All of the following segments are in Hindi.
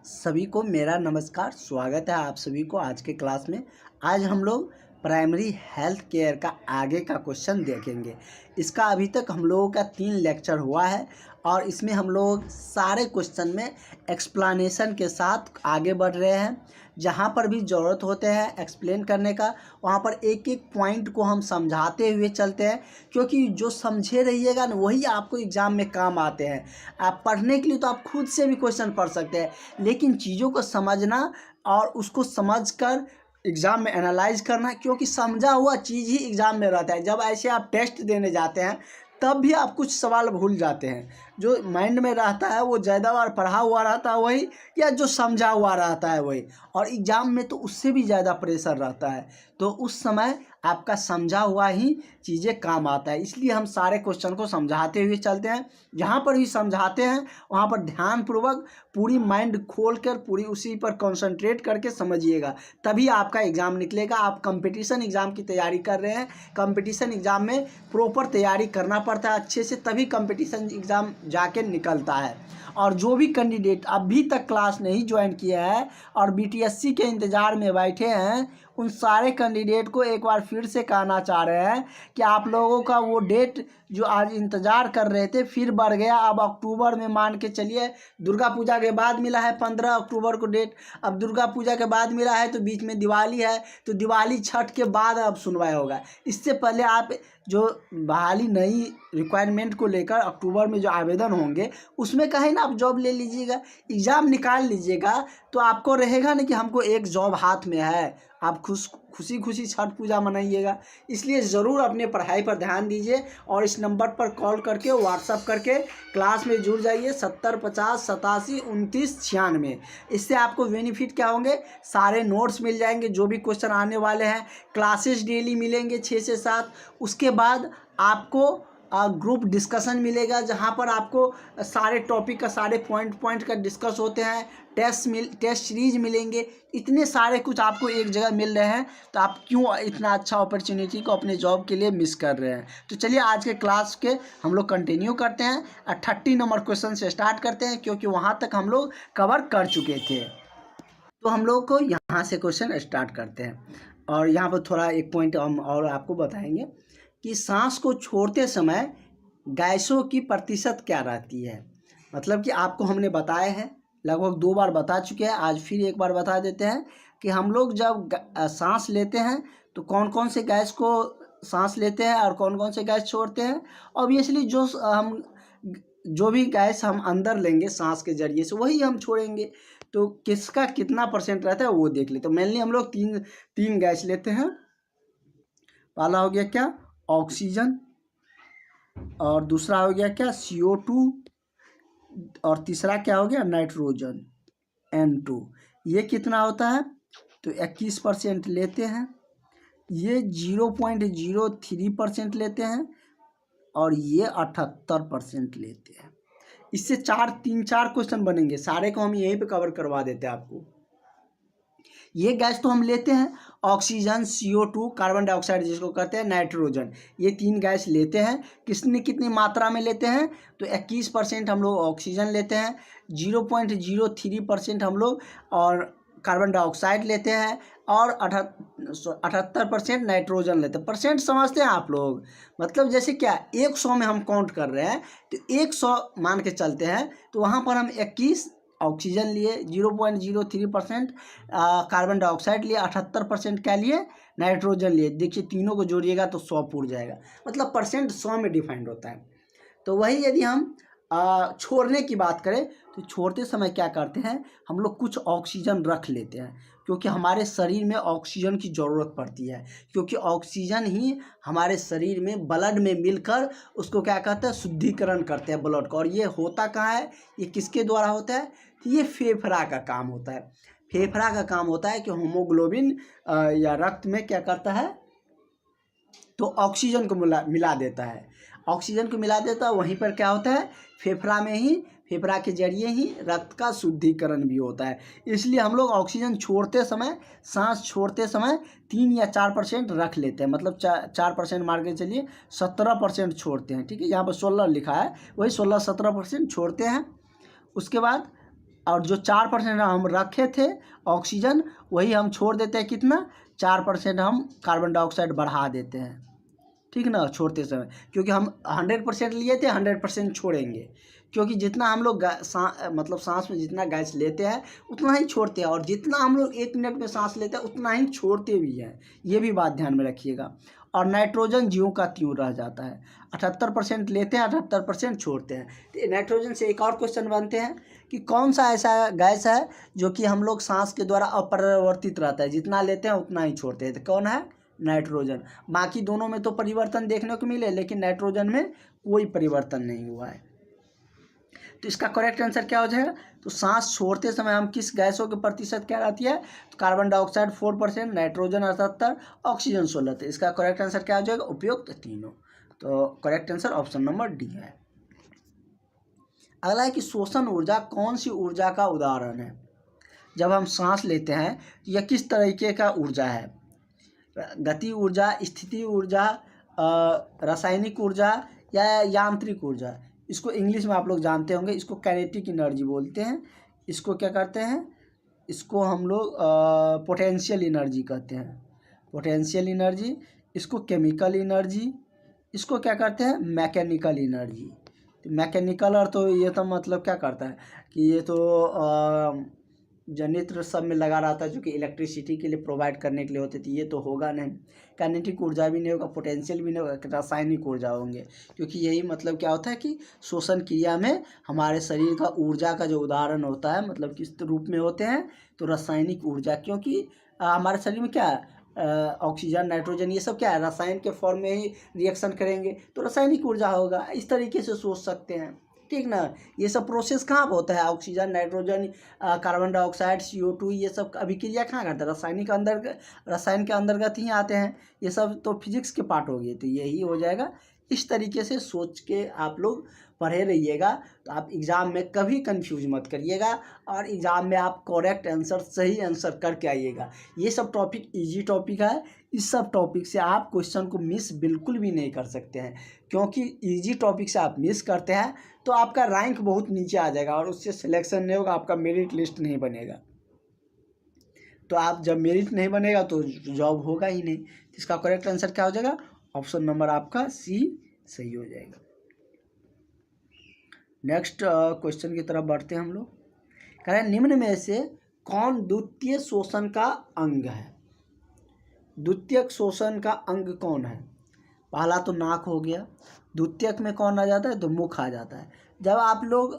सभी को मेरा नमस्कार। स्वागत है आप सभी को आज के क्लास में। आज हम लोग प्राइमरी हेल्थ केयर का आगे का क्वेश्चन देखेंगे। इसका अभी तक हम लोगों का 3 लेक्चर हुआ है और इसमें हम लोग सारे क्वेश्चन में एक्सप्लेनेशन के साथ आगे बढ़ रहे हैं। जहाँ पर भी ज़रूरत होते हैं एक्सप्लेन करने का, वहाँ पर एक एक पॉइंट को हम समझाते हुए चलते हैं, क्योंकि जो समझे रहिएगा ना वही आपको एग्ज़ाम में काम आते हैं। आप पढ़ने के लिए तो आप खुद से भी क्वेश्चन पढ़ सकते हैं, लेकिन चीज़ों को समझना और उसको समझकर एग्ज़ाम में एनालाइज करना, क्योंकि समझा हुआ चीज़ ही एग्ज़ाम में रहता है। जब ऐसे आप टेस्ट देने जाते हैं तब भी आप कुछ सवाल भूल जाते हैं। जो माइंड में रहता है वो ज़्यादा बार पढ़ा हुआ रहता है वही, या जो समझा हुआ रहता है वही, और एग्ज़ाम में तो उससे भी ज़्यादा प्रेशर रहता है। तो उस समय आपका समझा हुआ ही चीज़ें काम आता है। इसलिए हम सारे क्वेश्चन को समझाते हुए चलते हैं। जहाँ पर भी समझाते हैं वहाँ पर ध्यानपूर्वक पूरी माइंड खोल कर पूरी उसी पर कंसंट्रेट करके समझिएगा, तभी आपका एग्ज़ाम निकलेगा। आप कंपटीशन एग्ज़ाम की तैयारी कर रहे हैं, कंपटीशन एग्ज़ाम में प्रॉपर तैयारी करना पड़ता है अच्छे से, तभी कंपटीशन एग्ज़ाम जाके निकलता है। और जो भी कैंडिडेट अभी तक क्लास नहीं ज्वाइन किया है और बीटीएससी के इंतज़ार में बैठे हैं, उन सारे कैंडिडेट को एक बार फिर से कहना चाह रहे हैं कि आप लोगों का वो डेट जो आज इंतज़ार कर रहे थे फिर बढ़ गया। अब अक्टूबर में मान के चलिए, दुर्गा पूजा के बाद मिला है 15 अक्टूबर को डेट। अब दुर्गा पूजा के बाद मिला है तो बीच में दिवाली है, तो दिवाली छठ के बाद अब सुनवाई होगा। इससे पहले आप जो बहाली नई रिक्वायरमेंट को लेकर अक्टूबर में जो आवेदन होंगे उसमें कहें ना आप जॉब ले लीजिएगा, एग्ज़ाम निकाल लीजिएगा, तो आपको रहेगा ना कि हमको एक जॉब हाथ में है। आप खुशी खुशी छठ पूजा मनाइएगा। इसलिए ज़रूर अपने पढ़ाई पर ध्यान दीजिए और इस नंबर पर कॉल करके व्हाट्सअप करके क्लास में जुड़ जाइए 70 50 87 29 96। इससे आपको बेनिफिट क्या होंगे, सारे नोट्स मिल जाएंगे, जो भी क्वेश्चन आने वाले हैं, क्लासेस डेली मिलेंगे 6 से 7। उसके बाद आपको ग्रुप डिस्कशन मिलेगा, जहाँ पर आपको सारे टॉपिक का सारे पॉइंट का डिस्कस होते हैं। टेस्ट सीरीज मिलेंगे। इतने सारे कुछ आपको एक जगह मिल रहे हैं, तो आप क्यों इतना अच्छा अपॉर्चुनिटी को अपने जॉब के लिए मिस कर रहे हैं। तो चलिए आज के क्लास के हम लोग कंटिन्यू करते हैं। 30 नंबर क्वेश्चन से स्टार्ट करते हैं, क्योंकि वहाँ तक हम लोग कवर कर चुके थे। तो हम लोग को यहाँ से क्वेश्चन स्टार्ट करते हैं, और यहाँ पर थोड़ा एक पॉइंट हम और आपको बताएंगे कि सांस को छोड़ते समय गैसों की प्रतिशत क्या रहती है। मतलब कि आपको हमने बताया है, लगभग 2 बार बता चुके हैं, आज फिर एक बार बता देते हैं कि हम लोग जब सांस लेते हैं तो कौन कौन से गैस को सांस लेते हैं और कौन कौन से गैस छोड़ते हैं। ऑब्वियसली जो भी गैस हम अंदर लेंगे सांस के जरिए से वही हम छोड़ेंगे, तो किसका कितना परसेंट रहता है वो देख ले। तो मेनली हम लोग तीन गैस लेते हैं। पहला हो गया क्या, ऑक्सीजन, और दूसरा हो गया क्या, CO2, और तीसरा क्या हो गया, नाइट्रोजन, N2। ये कितना होता है, तो 21% लेते हैं। ये 0.03% लेते हैं, और ये 78% लेते हैं। इससे 3-4 क्वेश्चन बनेंगे, सारे को हम यहीं पे कवर करवा देते हैं आपको। ये गैस तो हम लेते हैं, ऑक्सीजन, CO2, कार्बन डाइऑक्साइड जिसको कहते हैं, नाइट्रोजन, ये 3 गैस लेते हैं। कितनी मात्रा में लेते हैं, तो 21% हम लोग ऑक्सीजन लेते हैं, 0.03% हम लोग और कार्बन डाइऑक्साइड लेते हैं, और 78% नाइट्रोजन लेते हैं। परसेंट समझते हैं आप लोग, मतलब जैसे क्या 100 में हम काउंट कर रहे हैं तो 100 मान के चलते हैं, तो वहाँ पर हम 21 ऑक्सीजन लिए, 0.03% कार्बन डाइऑक्साइड लिए, 78% क्या लिए, नाइट्रोजन लिए। देखिए तीनों को जोड़िएगा तो 100 पूर जाएगा, मतलब परसेंट 100 में डिफाइंड होता है। तो वही यदि हम छोड़ने की बात करें तो छोड़ते समय क्या करते हैं, हम लोग कुछ ऑक्सीजन रख लेते हैं, क्योंकि हमारे शरीर में ऑक्सीजन की ज़रूरत पड़ती है, क्योंकि ऑक्सीजन ही हमारे शरीर में ब्लड में मिलकर उसको क्या कहते हैं, शुद्धिकरण करते हैं ब्लड को। और ये होता कहाँ है, ये किसके द्वारा होता है, तो ये फेफड़ा का काम होता है। फेफड़ा का काम होता है कि हीमोग्लोबिन या रक्त में क्या करता है, तो ऑक्सीजन को मिला देता है। ऑक्सीजन को मिला देता है, वहीं पर क्या होता है, फेफड़ा में ही, फेफड़ा के जरिए ही रक्त का शुद्धिकरण भी होता है। इसलिए हम लोग ऑक्सीजन छोड़ते समय, सांस छोड़ते समय 3 या 4% रख लेते हैं, मतलब 4% मार के चलिए 17% छोड़ते हैं। ठीक है, यहाँ पर 16 लिखा है, वही 16-17% छोड़ते हैं। उसके बाद और जो 4% हम रखे थे ऑक्सीजन, वही हम छोड़ देते हैं। कितना? 4% हम कार्बन डाइऑक्साइड बढ़ा देते हैं, ठीक ना, छोड़ते समय। क्योंकि हम 100% लिए थे, 100% छोड़ेंगे, क्योंकि जितना हम लोग मतलब सांस में जितना गैस लेते हैं उतना ही छोड़ते हैं, और जितना हम लोग 1 मिनट में सांस लेते हैं उतना ही छोड़ते भी हैं। ये भी बात ध्यान में रखिएगा। और नाइट्रोजन ज्यों का त्यों रह जाता है। 78% लेते हैं, 78% छोड़ते हैं। तो नाइट्रोजन से एक और क्वेश्चन बनते हैं कि कौन सा ऐसा गैस है जो कि हम लोग सांस के द्वारा अपरिवर्तित रहता है, जितना लेते हैं उतना ही छोड़ते हैं। तो कौन है? नाइट्रोजन। बाकी दोनों में तो परिवर्तन देखने को मिले, लेकिन नाइट्रोजन में कोई परिवर्तन नहीं हुआ है। तो इसका करेक्ट आंसर क्या हो जाएगा? तो सांस छोड़ते समय हम किस गैसों के प्रतिशत क्या रहती है? तो कार्बन डाइऑक्साइड 4%, नाइट्रोजन 78, ऑक्सीजन 16। तो इसका करेक्ट आंसर क्या हो जाएगा? उपयुक्त तीनों। तो correct answer option number D है। अगला है कि शोषण ऊर्जा कौन सी ऊर्जा का उदाहरण है? जब हम सांस लेते हैं तो यह किस तरीके का ऊर्जा है? गति ऊर्जा, स्थिति ऊर्जा, रासायनिक ऊर्जा या यांत्रिक ऊर्जा? इसको इंग्लिश में आप लोग जानते होंगे, इसको काइनेटिक एनर्जी बोलते हैं। इसको क्या करते हैं? इसको हम लोग पोटेंशियल एनर्जी कहते हैं, पोटेंशियल एनर्जी। इसको केमिकल एनर्जी। इसको क्या करते हैं? Mechanical energy. तो मैकेनिकल और तो ये तो मतलब क्या करता है कि ये तो जनित्र सब में लगा रहता है, जो कि इलेक्ट्रिसिटी के लिए प्रोवाइड करने के लिए होते थे। ये तो होगा नहीं। काइनेटिक ऊर्जा भी नहीं होगा, पोटेंशियल भी नहीं होगा, रासायनिक ऊर्जा होंगे। क्योंकि यही मतलब क्या होता है कि शोषण क्रिया में हमारे शरीर का ऊर्जा का जो उदाहरण होता है, मतलब किस रूप में होते हैं? तो रासायनिक ऊर्जा। क्योंकि हमारे शरीर में क्या है? ऑक्सीजन, नाइट्रोजन, ये सब क्या है? रसायन के फॉर्म में ही रिएक्शन करेंगे, तो रासायनिक ऊर्जा होगा। इस तरीके से सोच सकते हैं, ठीक ना। ये सब प्रोसेस कहाँ पर होता है? Oxygen, nitrogen, carbon dioxide, CO2, ये सब अभिक्रिया कहाँ करता है? रसायन के अंतर्गत ही आते हैं। ये सब तो फिजिक्स के पार्ट हो गए। तो यही हो जाएगा। इस तरीके से सोच के आप लोग पढ़े रहिएगा, तो आप एग्ज़ाम में कभी कंफ्यूज मत करिएगा, और एग्ज़ाम में आप करेक्ट आंसर, सही आंसर करके आइएगा। ये सब टॉपिक इजी टॉपिक है। इस सब टॉपिक से आप क्वेश्चन को मिस बिल्कुल भी नहीं कर सकते हैं, क्योंकि इजी टॉपिक से आप मिस करते हैं तो आपका रैंक बहुत नीचे आ जाएगा, और उससे सिलेक्शन नहीं होगा, आपका मेरिट लिस्ट नहीं बनेगा। तो आप जब मेरिट नहीं बनेगा तो जॉब होगा ही नहीं। इसका करेक्ट आंसर क्या हो जाएगा? ऑप्शन नंबर आपका सी सही हो जाएगा। नेक्स्ट क्वेश्चन की तरफ बढ़ते हैं हम लोग। कह रहे हैं निम्न में से कौन द्वितीय शोषण का अंग है? द्वितीयक शोषण का अंग कौन है? पहला तो नाक हो गया। द्वितीयक में कौन आ जाता है? तो मुख आ जाता है। जब आप लोग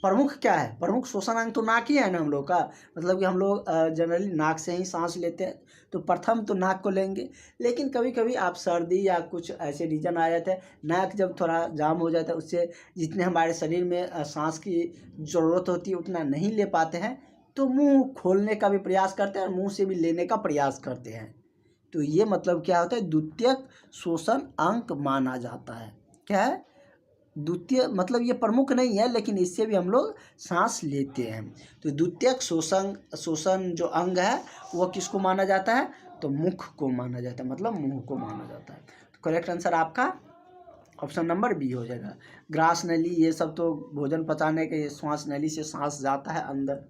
प्रमुख क्या है? प्रमुख शोषण अंग तो नाक ही है ना हम लोग का। मतलब कि हम लोग जनरली नाक से ही सांस लेते हैं, तो प्रथम तो नाक को लेंगे। लेकिन कभी कभी आप सर्दी या कुछ ऐसे रीजन आ जाते हैं, नाक जब थोड़ा जाम हो जाता है, उससे जितने हमारे शरीर में सांस की ज़रूरत होती है उतना नहीं ले पाते हैं, तो मुंह खोलने का भी प्रयास करते हैं और मुंह से भी लेने का प्रयास करते हैं। तो ये मतलब क्या होता है? द्वितीयक शोषण अंग माना जाता है। क्या है? द्वितीय मतलब ये प्रमुख नहीं है, लेकिन इससे भी हम लोग सांस लेते हैं। तो द्वितीयक शोषण जो अंग है वो किसको माना जाता है? तो मुख को माना जाता है, मतलब मुंह को माना जाता है। तो करेक्ट आंसर आपका ऑप्शन नंबर बी हो जाएगा। ग्रास नली, ये सब तो भोजन पचाने के, ये श्वास नली से सांस जाता है अंदर।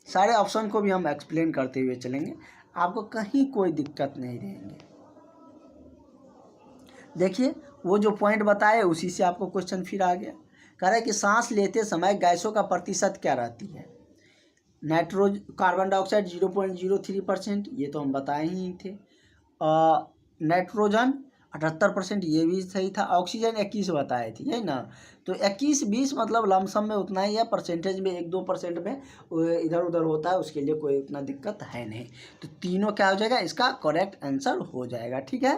सारे ऑप्शन को भी हम एक्सप्लेन करते हुए चलेंगे, आपको कहीं कोई दिक्कत नहीं रहेंगे। देखिए वो जो पॉइंट बताए उसी से आपको क्वेश्चन फिर आ गया। कह रहा है कि सांस लेते समय गैसों का प्रतिशत क्या रहती है? कार्बन डाइऑक्साइड 0.03%, ये तो हम बताए ही थे। नाइट्रोजन 78%, ये भी सही था। ऑक्सीजन 21 बताए थे, यही ना। तो 21-20 मतलब लमसम में उतना ही है, परसेंटेज में 1-2% में इधर उधर होता है, उसके लिए कोई उतना दिक्कत है नहीं। तो तीनों क्या हो जाएगा? इसका करेक्ट आंसर हो जाएगा, ठीक है।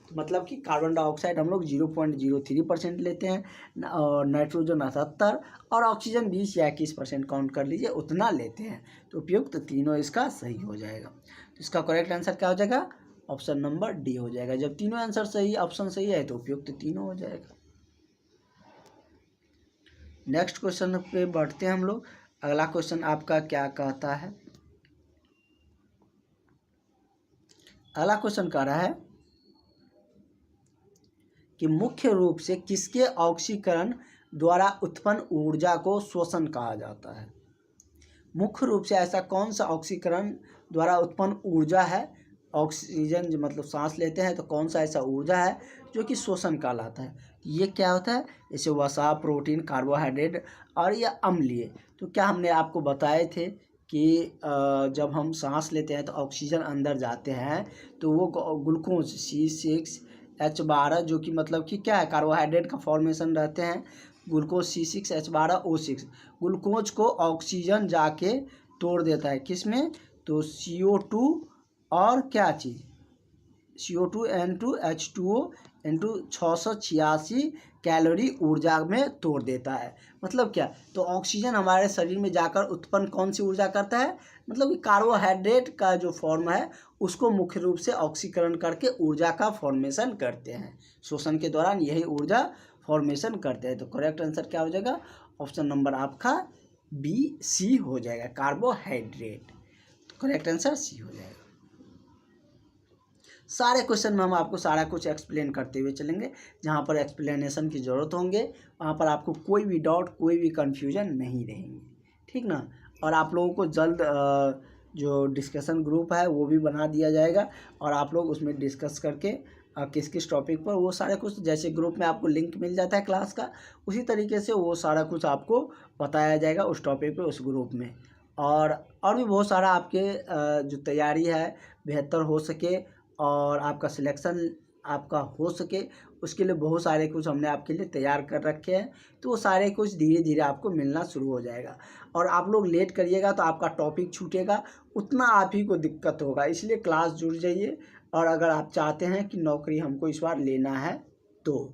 तो मतलब कि कार्बन डाइऑक्साइड हम लोग 0.03% लेते हैं, और नाइट्रोजन 78, और ऑक्सीजन 20 या 21% काउंट कर लीजिए, उतना लेते हैं। तो उपयुक्त तीनों इसका सही हो जाएगा। तो इसका करेक्ट आंसर क्या हो जाएगा? ऑप्शन नंबर डी हो जाएगा। जब तीनों आंसर सही, ऑप्शन सही है, तो उपयुक्त तीनों हो जाएगा। नेक्स्ट क्वेश्चन पे बढ़ते हैं हम लोग। अगला क्वेश्चन आपका क्या कहता है? अगला क्वेश्चन कह रहा है कि मुख्य रूप से किसके ऑक्सीकरण द्वारा उत्पन्न ऊर्जा को श्वसन कहा जाता है। मुख्य रूप से ऐसा कौन सा ऑक्सीकरण द्वारा उत्पन्न ऊर्जा है, ऑक्सीजन जो मतलब सांस लेते हैं तो कौन सा ऐसा ऊर्जा है जो कि श्वसन कहलाता है। ये क्या होता है, जैसे वसा, प्रोटीन, कार्बोहाइड्रेट और या अम्लीय। तो क्या हमने आपको बताए थे कि जब हम सांस लेते हैं तो ऑक्सीजन अंदर जाते हैं तो वो ग्लूकोज C6H12 जो कि मतलब कि क्या है, कार्बोहाइड्रेट का फॉर्मेशन रहते हैं। ग्लूकोज C6H12O6 ग्लूकोज को ऑक्सीजन जाके तोड़ देता है किस में, तो CO2 और क्या चीज़, CO2 N2 H2O into 686 calorie ऊर्जा में तोड़ देता है। मतलब क्या, तो ऑक्सीजन हमारे शरीर में जाकर उत्पन्न कौन सी ऊर्जा करता है, मतलब कि कार्बोहाइड्रेट का जो फॉर्म है उसको मुख्य रूप से ऑक्सीकरण करके ऊर्जा का फॉर्मेशन करते हैं। श्वसन के दौरान यही ऊर्जा फॉर्मेशन करते हैं। तो करेक्ट आंसर क्या हो जाएगा, ऑप्शन नंबर आपका B/C हो जाएगा, कार्बोहाइड्रेट। तो करेक्ट आंसर C हो जाएगा। सारे क्वेश्चन में हम आपको सारा कुछ एक्सप्लेन करते हुए चलेंगे। जहाँ पर एक्सप्लेनेशन की ज़रूरत होंगे वहाँ पर आपको कोई भी डाउट, कोई भी कन्फ्यूजन नहीं रहेंगे, ठीक ना। और आप लोगों को जल्द जो डिस्कशन ग्रुप है वो भी बना दिया जाएगा और आप लोग उसमें डिस्कस करके किस किस टॉपिक पर, वो सारा कुछ जैसे ग्रुप में आपको लिंक मिल जाता है क्लास का, उसी तरीके से वो सारा कुछ आपको बताया जाएगा उस टॉपिक पे, उस ग्रुप में। और भी बहुत सारा आपके जो तैयारी है बेहतर हो सके और आपका सिलेक्शन आपका हो सके, उसके लिए बहुत सारे कुछ हमने आपके लिए तैयार कर रखे हैं। तो वो सारे कुछ धीरे धीरे आपको मिलना शुरू हो जाएगा। और आप लोग लेट करिएगा तो आपका टॉपिक छूटेगा, उतना आप ही को दिक्कत होगा। इसलिए क्लास जुड़ जाइए। और अगर आप चाहते हैं कि नौकरी हमको इस बार लेना है तो,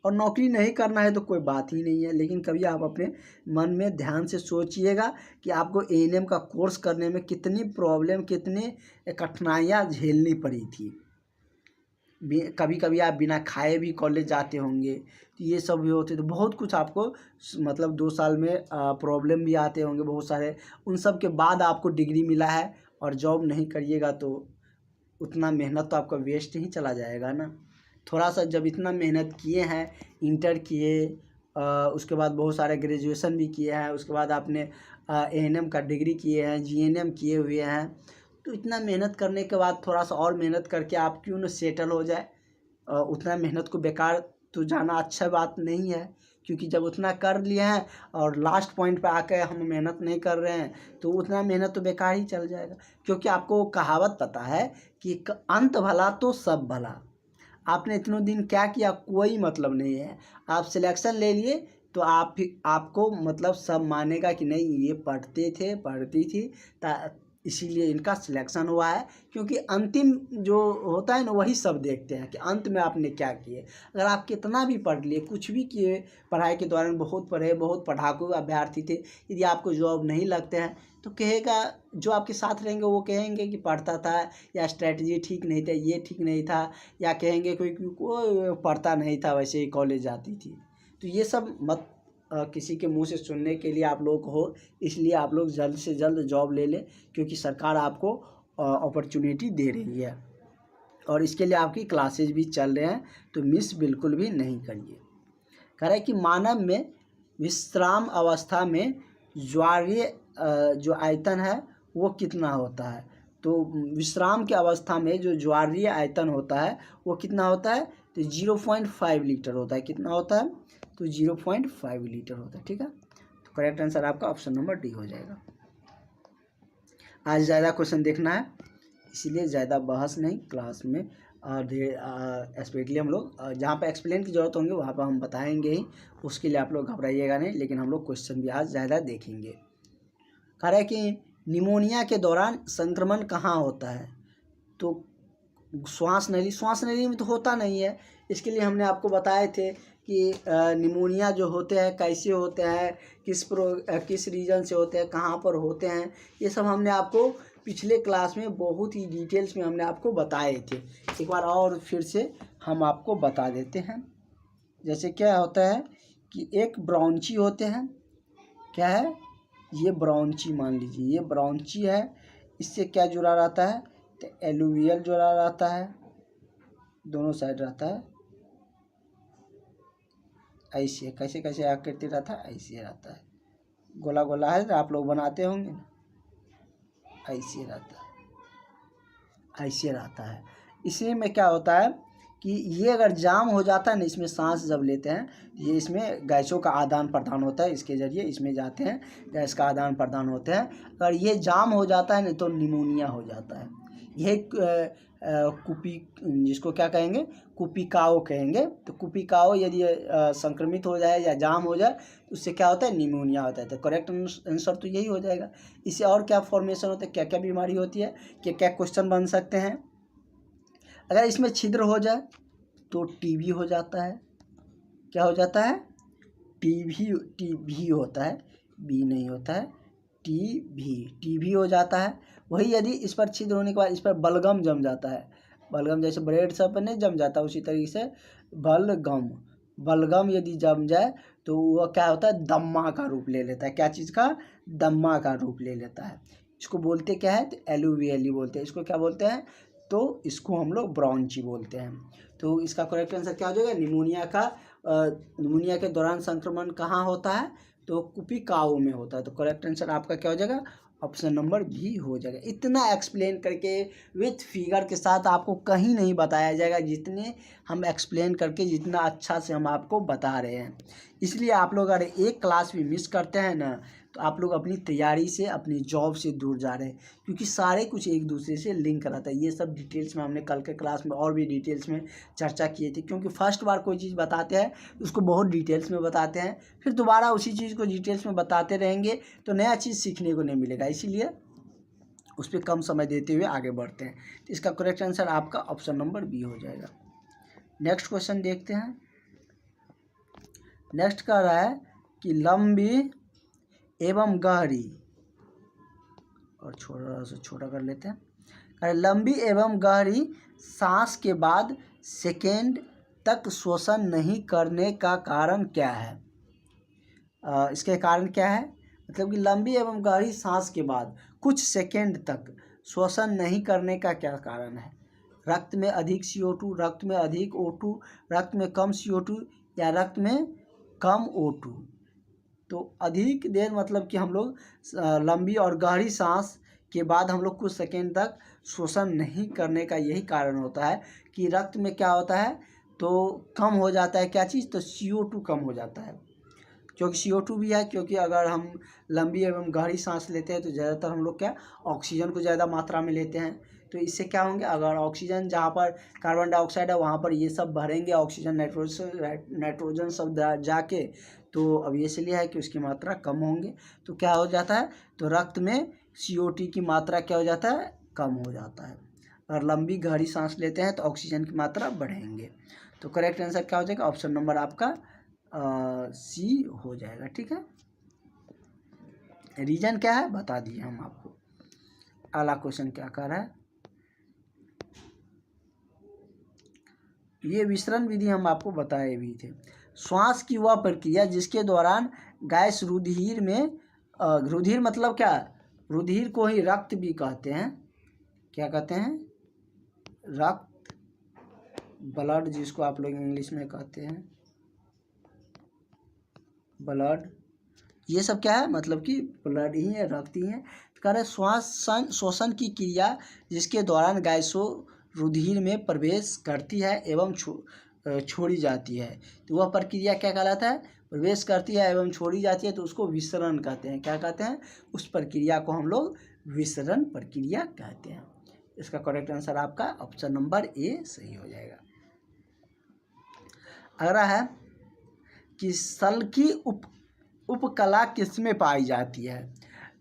और नौकरी नहीं करना है तो कोई बात ही नहीं है, लेकिन कभी आप अपने मन में ध्यान से सोचिएगा कि आपको A&M का कोर्स करने में कितनी प्रॉब्लम, कितनी कठिनाइयाँ झेलनी पड़ी थी। कभी कभी आप बिना खाए भी कॉलेज जाते होंगे, तो ये सब भी होते, तो बहुत कुछ आपको मतलब 2 साल में प्रॉब्लम भी आते होंगे बहुत सारे। उन सब के बाद आपको डिग्री मिला है, और जॉब नहीं करिएगा तो उतना मेहनत तो आपका वेस्ट ही चला जाएगा ना। थोड़ा सा जब इतना मेहनत किए हैं, इंटर किए, उसके बाद बहुत सारे ग्रेजुएशन भी किए हैं, उसके बाद आपने A&M का डिग्री किए हैं, GNM किए हुए हैं, तो इतना मेहनत करने के बाद थोड़ा सा और मेहनत करके आप क्यों न सेटल हो जाए। उतना मेहनत को बेकार तो जाना अच्छा बात नहीं है, क्योंकि जब उतना कर लिए हैं और लास्ट पॉइंट पे आकर हम मेहनत नहीं कर रहे हैं तो उतना मेहनत तो बेकार ही चल जाएगा। क्योंकि आपको कहावत पता है कि अंत भला तो सब भला। आपने इतने दिन क्या किया, कोई मतलब नहीं है। आप सिलेक्शन ले लिए तो आपको मतलब सब मानेगा कि नहीं ये पढ़ते थे, पढ़ती थी, इसीलिए इनका सिलेक्शन हुआ है। क्योंकि अंतिम जो होता है ना वही सब देखते हैं कि अंत में आपने क्या किए। अगर आप कितना भी पढ़ लिए, कुछ भी किए, पढ़ाई के दौरान बहुत पढ़े, बहुत पढ़ाकू अभ्यर्थी थे, यदि आपको जॉब नहीं लगते हैं तो कहेगा, जो आपके साथ रहेंगे वो कहेंगे कि पढ़ता था, या स्ट्रैटेजी ठीक नहीं था, ये ठीक नहीं था, या कहेंगे कोई पढ़ता नहीं था वैसे ही कॉलेज जाती थी। तो ये सब मत किसी के मुंह से सुनने के लिए आप लोग हो, इसलिए आप लोग जल्द से जल्द जॉब ले लें, क्योंकि सरकार आपको अपॉर्चुनिटी दे रही है और इसके लिए आपकी क्लासेज भी चल रहे हैं, तो मिस बिल्कुल भी नहीं करिए। कह रहा है कि मानव में विश्राम अवस्था में ज्वारीय जो आयतन है वो कितना होता है। तो विश्राम की अवस्था में जो ज्वारीय आयतन होता है वो कितना होता है, तो 0.5 लीटर होता है। कितना होता है, तो 0.5 लीटर होता है, ठीक है। तो करेक्ट आंसर आपका ऑप्शन नंबर डी हो जाएगा। आज ज़्यादा क्वेश्चन देखना है, इसीलिए ज़्यादा बहस नहीं क्लास में, स्पेशली हम लोग जहाँ पे एक्सप्लेन की ज़रूरत होंगे वहाँ पर हम बताएंगे ही, उसके लिए आप लोग घबराइएगा नहीं। लेकिन हम लोग क्वेश्चन भी आज ज़्यादा देखेंगे। कह रहा है कि निमोनिया के दौरान संक्रमण कहाँ होता है, तो श्वास नली में तो होता नहीं है। इसके लिए हमने आपको बताए थे कि निमोनिया जो होते हैं कैसे होते हैं, किस रीजन से होते हैं, कहाँ पर होते हैं, ये सब हमने आपको पिछले क्लास में बहुत ही डिटेल्स में हमने आपको बताए थे। एक बार और फिर से हम आपको बता देते हैं। जैसे क्या होता है कि एक ब्रांची होते हैं, क्या है, ये ब्रांची मान लीजिए, ये ब्रांची है, इससे क्या जुड़ा रहता है, तो एलुवियल जुड़ा रहता है, दोनों साइड रहता है। ऐसे कैसे कैसे आकृति रहता है, ऐसे रहता है, गोला गोला है, आप लोग बनाते होंगे ना, ऐसे रहता है, ऐसे रहता है। इसी में क्या होता है कि ये अगर जाम हो जाता है ना, इसमें सांस जब लेते हैं, ये इसमें गैसों का आदान प्रदान होता है, इसके ज़रिए इसमें जाते हैं, गैस का आदान प्रदान होता है। अगर ये जाम हो जाता है ना तो निमोनिया हो जाता है। यह कुपी, जिसको क्या कहेंगे, कुपिकाओ कहेंगे। तो कुपिकाओ यदि संक्रमित हो जाए या जाम हो जाए तो उससे क्या होता है, निमोनिया होता है। तो करेक्ट आंसर तो यही हो जाएगा। इससे और क्या फॉर्मेशन होता है, क्या क्या बीमारी होती है, क्या क्या क्वेश्चन बन सकते हैं। अगर इसमें छिद्र हो जाए तो टीबी हो जाता है। क्या हो जाता है, टीबी होता है, बी नहीं होता है, टीबी हो जाता है। वही यदि इस पर छिद्र होने के बाद इस पर बलगम जम जाता है, बलगम जैसे ब्रेड सब पर नहीं जम जाता, उसी तरीके से बलगम यदि जम जाए तो वह क्या होता है, दम्मा का रूप ले लेता है। क्या चीज़ का, दम्मा का रूप ले लेता है। इसको बोलते क्या है, तो एलुवियली बोलते हैं। इसको क्या बोलते हैं, तो इसको हम लोग ब्रॉन्ची बोलते हैं। तो इसका करेक्ट आंसर क्या हो जाएगा, निमोनिया के दौरान संक्रमण कहाँ होता है, तो कुपिकाओ में होता है। तो करेक्ट आंसर आपका क्या हो जाएगा, ऑप्शन नंबर बी हो जाएगा। इतना एक्सप्लेन करके विथ फिगर के साथ आपको कहीं नहीं बताया जाएगा जितने हम एक्सप्लेन करके, जितना अच्छा से हम आपको बता रहे हैं। इसलिए आप लोग अगर एक क्लास भी मिस करते हैं ना तो आप लोग अपनी तैयारी से, अपनी जॉब से दूर जा रहे हैं, क्योंकि सारे कुछ एक दूसरे से लिंक रहता है। ये सब डिटेल्स में हमने कल के क्लास में और भी डिटेल्स में चर्चा किए थे। क्योंकि फर्स्ट बार कोई चीज़ बताते हैं उसको बहुत डिटेल्स में बताते हैं, फिर दोबारा उसी चीज़ को डिटेल्स में बताते रहेंगे तो नया चीज़ सीखने को नहीं मिलेगा। इसीलिए उस पर कम समय देते हुए आगे बढ़ते हैं। तो इसका करेक्ट आंसर आपका ऑप्शन नंबर बी हो जाएगा। नेक्स्ट क्वेश्चन देखते हैं। नेक्स्ट कह रहा है कि लंबी एवं गहरी, और छोटा से छोटा कर लेते हैं, अरे लंबी एवं गहरी सांस के बाद सेकेंड तक श्वसन नहीं करने का कारण क्या है। इसके कारण क्या है, मतलब कि लंबी एवं गहरी सांस के बाद कुछ सेकेंड तक श्वसन नहीं करने का क्या कारण है। रक्त में अधिक CO2, रक्त में अधिक O2, रक्त में कम CO2 या रक्त में कम O2। तो अधिक देर मतलब कि हम लोग लंबी और गहरी सांस के बाद हम लोग कुछ सेकेंड तक श्वसन नहीं करने का यही कारण होता है कि रक्त में क्या होता है, तो कम हो जाता है क्या चीज़, तो CO2 कम हो जाता है। क्योंकि CO2 भी है, क्योंकि अगर हम लंबी एवं गहरी सांस लेते हैं तो ज़्यादातर हम लोग क्या, ऑक्सीजन को ज़्यादा मात्रा में लेते हैं। तो इससे क्या होंगे, अगर ऑक्सीजन जहाँ पर कार्बन डाइऑक्साइड है वहाँ पर ये सब भरेंगे, ऑक्सीजन नाइट्रोजन सब जाके, तो अब ये इसलिए है कि उसकी मात्रा कम होंगे। तो क्या हो जाता है, तो रक्त में CO2 की मात्रा क्या हो जाता है, कम हो जाता है। अगर लंबी गहरी सांस लेते हैं तो ऑक्सीजन की मात्रा बढ़ेंगे। तो करेक्ट आंसर क्या हो जाएगा, ऑप्शन नंबर आपका सी हो जाएगा। ठीक है, रीजन क्या है बता दिए हम आपको। अगला क्वेश्चन क्या कर रहा है, ये विसरण विधि हम आपको बताए भी थे। श्वास की वह प्रक्रिया जिसके दौरान गैस रुधिर में, रुधिर मतलब क्या, रुधिर को ही रक्त भी कहते हैं। क्या कहते हैं, रक्त, ब्लड जिसको आप लोग इंग्लिश में कहते हैं ब्लड, ये सब क्या है, मतलब कि ब्लड ही है, रक्त ही है। कह रहे श्वसन की क्रिया जिसके दौरान गैसों रुधिर में प्रवेश करती है एवं छोड़ी जाती है, तो वह प्रक्रिया क्या कहलाता है, प्रवेश करती है एवं छोड़ी जाती है, तो उसको विसरण कहते हैं। क्या कहते हैं, उस प्रक्रिया को हम लोग विसरण प्रक्रिया कहते हैं। इसका करेक्ट आंसर आपका ऑप्शन नंबर ए सही हो जाएगा। अगला है कि सल की उपकला किसमें पाई जाती है,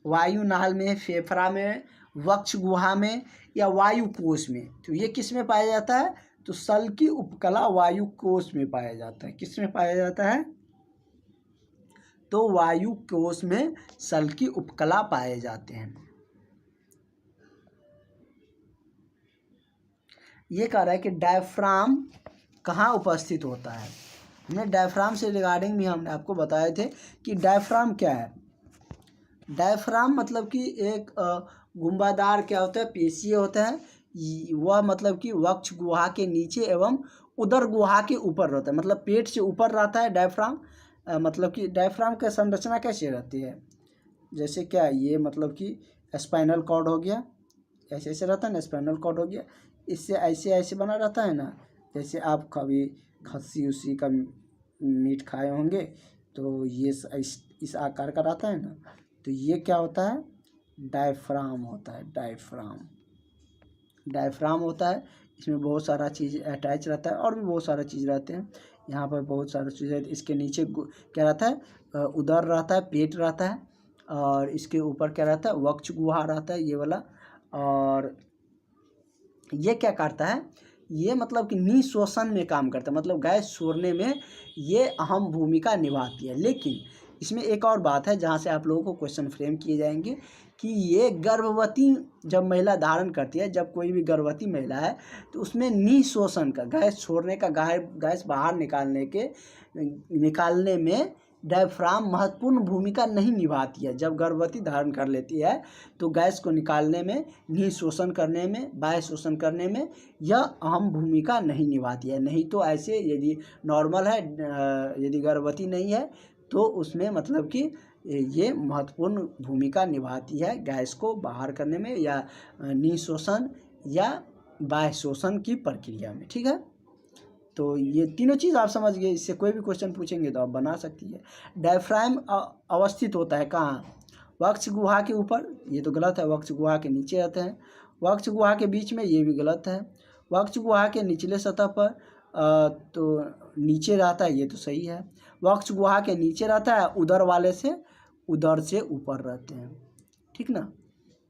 वायुनाल में, फेफड़ा में, वक्ष गुहा में या वायु कोश में। तो ये किस में पाया जाता है, तो सल की उपकला वायु कोश में पाया जाता है। किस में पाया जाता है, तो वायु कोश में सल की उपकला पाए जाते हैं। ये कह रहा है कि डायफ्राम कहाँ उपस्थित होता है। हमने डायफ्राम से रिगार्डिंग भी हमने आपको बताए थे कि डायफ्राम क्या है। डायफ्राम मतलब कि एक गुंबादार क्या होता है, पेशीय होता है। वह मतलब कि वक्ष गुहा के नीचे एवं उदर गुहा के ऊपर रहता है, मतलब पेट से ऊपर रहता है डायफ्राम। मतलब कि डायफ्राम की संरचना कैसे रहती है, जैसे क्या ये मतलब कि स्पाइनल कॉर्ड हो गया, ऐसे ऐसे रहता है ना, स्पाइनल कॉर्ड हो गया, इससे ऐसे ऐसे बना रहता है ना, जैसे आप कभी खस्सी उसी का मीट खाए होंगे तो ये इस आकार का रहता है ना, तो ये क्या होता है, डायफ्राम होता है। डायफ्राम होता है, इसमें बहुत सारा चीज़ अटैच रहता है और भी बहुत सारा चीज़ रहते हैं। यहाँ पर बहुत सारा चीज़ है, इसके नीचे क्या रहता है, उदर रहता है, पेट रहता है, और इसके ऊपर क्या रहता है, वक्ष गुहा रहता है ये वाला। और ये क्या करता है, ये मतलब कि निःशोषण में काम करता है, मतलब गैस छोड़ने में ये अहम भूमिका निभाती है। लेकिन इसमें एक और बात है जहाँ से आप लोगों को क्वेश्चन फ्रेम किए जाएंगे कि ये गर्भवती जब महिला धारण करती है, जब कोई भी गर्भवती महिला है तो उसमें निःशोषण का, गैस छोड़ने का, गैस बाहर निकालने में डायफ्राम महत्वपूर्ण भूमिका नहीं निभाती है। जब गर्भवती धारण कर लेती है तो गैस को निकालने में, निःशोषण करने में, बाह्य शोषण करने में यह अहम भूमिका नहीं निभाती है। नहीं तो ऐसे यदि नॉर्मल है, यदि गर्भवती नहीं है तो उसमें मतलब कि ये महत्वपूर्ण भूमिका निभाती है गैस को बाहर करने में या निःशोषण या बाह्य शोषण की प्रक्रिया में। ठीक है, तो ये तीनों चीज़ आप समझ गए, इससे कोई भी क्वेश्चन पूछेंगे तो आप बना सकती है। डायफ्राम अवस्थित होता है कहाँ, वक्ष गुहा के ऊपर, ये तो गलत है, वक्ष गुहा के नीचे रहते हैं। वक्ष गुहा के बीच में, ये भी गलत है। वक्ष गुहा के निचले सतह पर तो नीचे रहता है, ये तो सही है। वक्ष गुहा के नीचे रहता है, उदर वाले से, उदर से ऊपर रहते हैं। ठीक ना,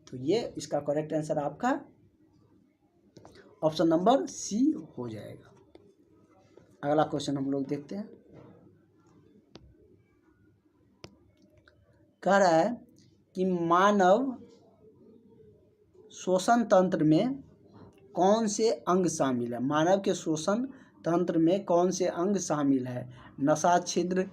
तो ये इसका करेक्ट आंसर आपका ऑप्शन नंबर सी हो जाएगा। अगला क्वेश्चन हम लोग देखते हैं। कह रहा है कि मानव श्वसन तंत्र में कौन से अंग शामिल है, मानव के श्वसन तंत्र में कौन से अंग शामिल है, नसा छिद्र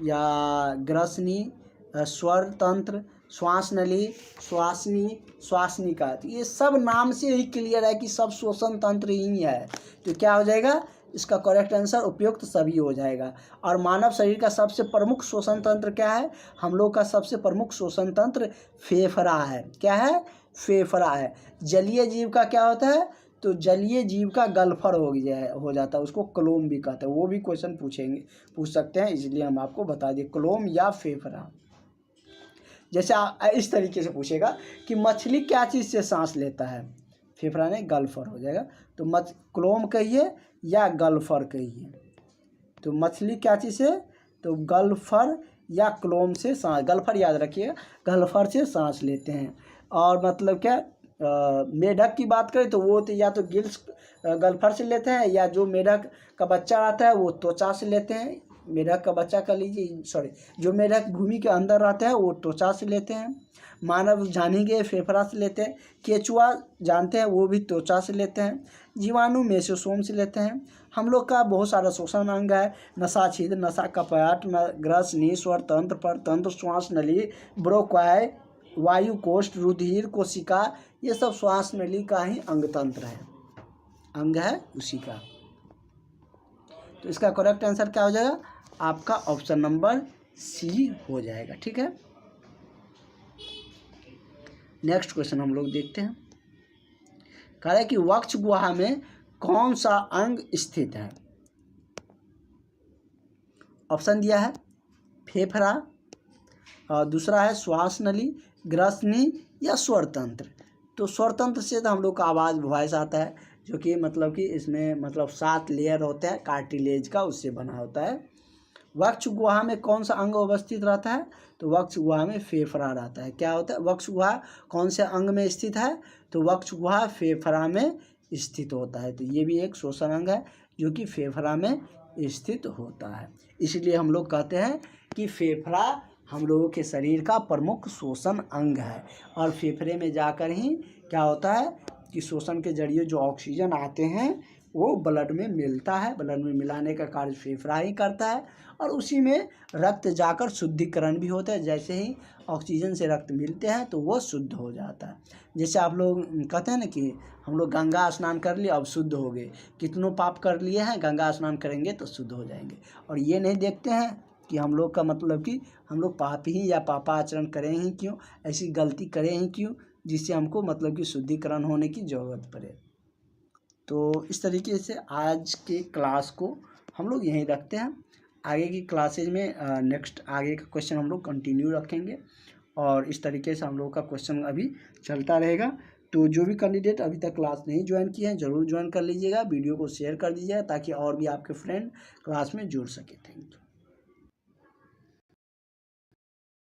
या ग्रसनी, स्वर तंत्र, श्वास नली, श्वासनिका। तो ये सब नाम से ही क्लियर है कि सब श्वसन तंत्र ही है। तो क्या हो जाएगा, इसका करेक्ट आंसर उपयुक्त सभी हो जाएगा। और मानव शरीर का सबसे प्रमुख श्वसन तंत्र क्या है, हम लोग का सबसे प्रमुख श्वसन तंत्र फेफड़ा है। क्या है, फेफड़ा है। जलीय जीव का क्या होता है, तो जलीय जीव का गल्फर हो जाता है, उसको क्लोम भी कहते हैं। वो भी क्वेश्चन पूछ सकते हैं, इसलिए हम आपको बता दें, क्लोम या फेफड़ा। जैसे इस तरीके से पूछेगा कि मछली क्या चीज़ से सांस लेता है, फेफड़ा ने गल्फर हो जाएगा। तो क्लोम कहिए या गल्फर कहिए, तो मछली क्या चीज़ से, तो गल्फर या क्लोम से सांस, गल्फर याद रखिएगा, गल्फर से सांस लेते हैं। और मतलब क्या, मेढक की बात करें तो वो तो या तो गिल्स गल्फर से लेते हैं, या जो मेढक का बच्चा आता है वो त्वचा से लेते हैं। मेढक का बच्चा कर लीजिए, सॉरी, जो मेढक भूमि के अंदर रहते हैं वो त्वचा से लेते हैं। मानव जानेंगे फेफड़ा से लेते हैं। केचुआ जानते हैं, वो भी त्वचा से लेते हैं। जीवाणु मेसोसोम से लेते हैं। हम लोग का बहुत सारा श्वसन अंग है, नसा छिद्र, नसा कपाट, ग्रसनी, स्वर तंत्र, परतंत्र, श्वास नली, ब्रोक्वाय, वायु कोष्ठ, रुधिर, कोशिका, ये सब श्वास नली का ही अंग तंत्र है, अंग है उसी का। तो इसका करेक्ट आंसर क्या हो जाएगा, आपका ऑप्शन नंबर सी हो जाएगा। ठीक है, नेक्स्ट क्वेश्चन हम लोग देखते हैं। कह रहा है कि वक्ष गुहा में कौन सा अंग स्थित है। ऑप्शन दिया है फेफड़ा, और दूसरा है श्वास नली, ग्रसनी या स्वर तंत्र। तो स्वर तंत्र से तो हम लोग का आवाज़ वॉइस आता है, जो कि मतलब कि इसमें मतलब 7 लेयर होते हैं कार्टिलेज का, उससे बना होता है। वक्ष गुहा में कौन सा अंग अवस्थित रहता है, तो वक्ष गुहा में फेफड़ा रहता है। क्या होता है, वक्ष गुहा कौन से अंग में स्थित है, तो वक्ष गुहा फेफड़ा में स्थित होता है। तो ये भी एक श्वसन अंग है जो कि फेफड़ा में स्थित होता है। इसलिए हम लोग कहते हैं कि फेफड़ा हम लोगों के शरीर का प्रमुख श्वसन अंग है। और फेफड़े में जाकर ही क्या होता है कि श्वसन के जरिए जो ऑक्सीजन आते हैं वो ब्लड में मिलता है, ब्लड में मिलाने का कार्य फेफड़ा ही करता है। और उसी में रक्त जाकर शुद्धिकरण भी होता है। जैसे ही ऑक्सीजन से रक्त मिलते हैं तो वो शुद्ध हो जाता है। जैसे आप लोग कहते हैं ना कि हम लोग गंगा स्नान कर लिए अब शुद्ध हो गए, कितनों पाप कर लिए हैं, गंगा स्नान करेंगे तो शुद्ध हो जाएंगे। और ये नहीं देखते हैं कि हम लोग का मतलब कि हम लोग पापी ही या पापाचरण करें ही क्यों, ऐसी गलती करें ही क्यों जिससे हमको मतलब कि शुद्धिकरण होने की ज़रूरत पड़े। तो इस तरीके से आज के क्लास को हम लोग यहीं रखते हैं। आगे की क्लासेज में नेक्स्ट आगे का क्वेश्चन हम लोग कंटिन्यू रखेंगे और इस तरीके से हम लोग का क्वेश्चन अभी चलता रहेगा। तो जो भी कैंडिडेट अभी तक क्लास नहीं ज्वाइन किए हैं ज़रूर ज्वाइन कर लीजिएगा, वीडियो को शेयर कर दीजिएगा ताकि और भी आपके फ्रेंड क्लास में जुड़ सके। Thank you.